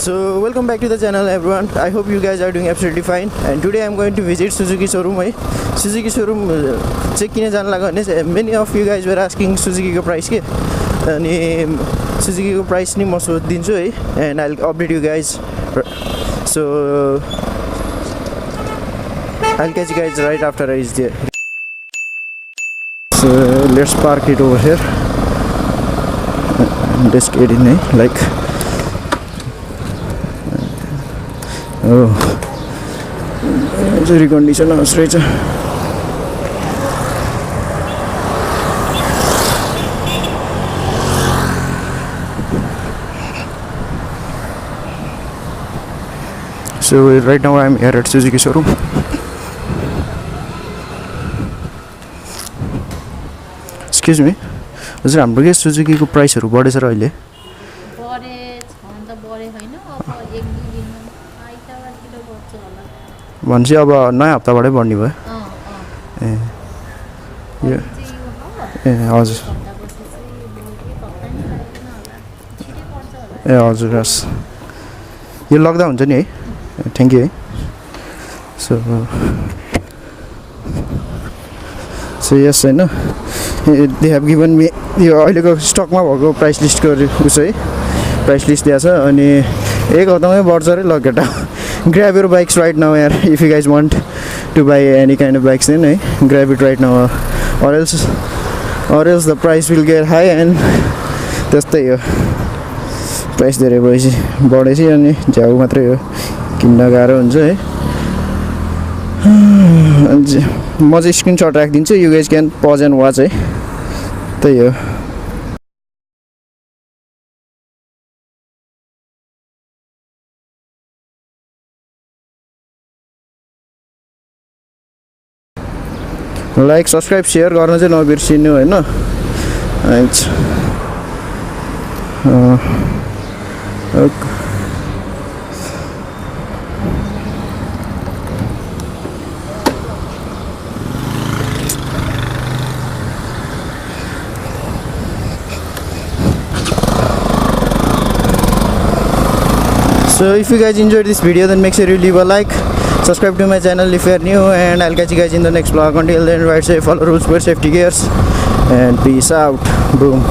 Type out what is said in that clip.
So welcome back to the channel everyone. I hope you guys are doing absolutely fine, and today I'm going to visit Suzuki showroom. Suzuki showroom check किन जान लाग्यो भने many of you guys were asking Suzuki को price के अनि Suzuki को price नि म सोधिदिन्छु है, and I'll update you guys. So I'll catch you guys right after I reach there. So let's park it over here. Just get in like oh, it's a recondition now straight. So right now I'm here at Suzuki showroom. Excuse me, हजुर हाम्रो के Suzuki को प्राइसहरु बढेछ र अहिले बढे छन त बढे हैन अब एक दुई दिनमा आइतबारतिर बढ्छ होला भन्छ अब नयाँ हप्ताबाटै बढ्ने भयो ए यो ए हजुर ए हजुर हस् यो लग्दा हुन्छ नि है थ्यांक यू है so yes हैन they have given me यो अहिलेको स्टकमा भएको प्राइस लिस्टको उस है प्राइस लिस्ट दिएको छ अनि एक हप्तामै बढ्छ रे ल केटा grab your bikes right now यार if you guys want to buy any kind of bikes then है grab it right now or else the price will get high and त्यस्तै हो प्राइस धेरै भएपछि बढेपछि अनि झ्याउ मात्रै हो किन्न गाह्रो हुन्छ है म चाहिँ स्क्रिनशट राखिदिन्छु यु गाइज क्यान पज एन्ड वाच है त्यही हो लाइक सब्सक्राइब सेयर गर्न चाहिँ नबिर्सिनु होइन So if you guys enjoyed this video, then make sure you leave a like, subscribe to my channel if you are new, and I'll catch you guys in the next vlog. Until then, ride safe, follow rules, wear safety gears, and peace out. Boom.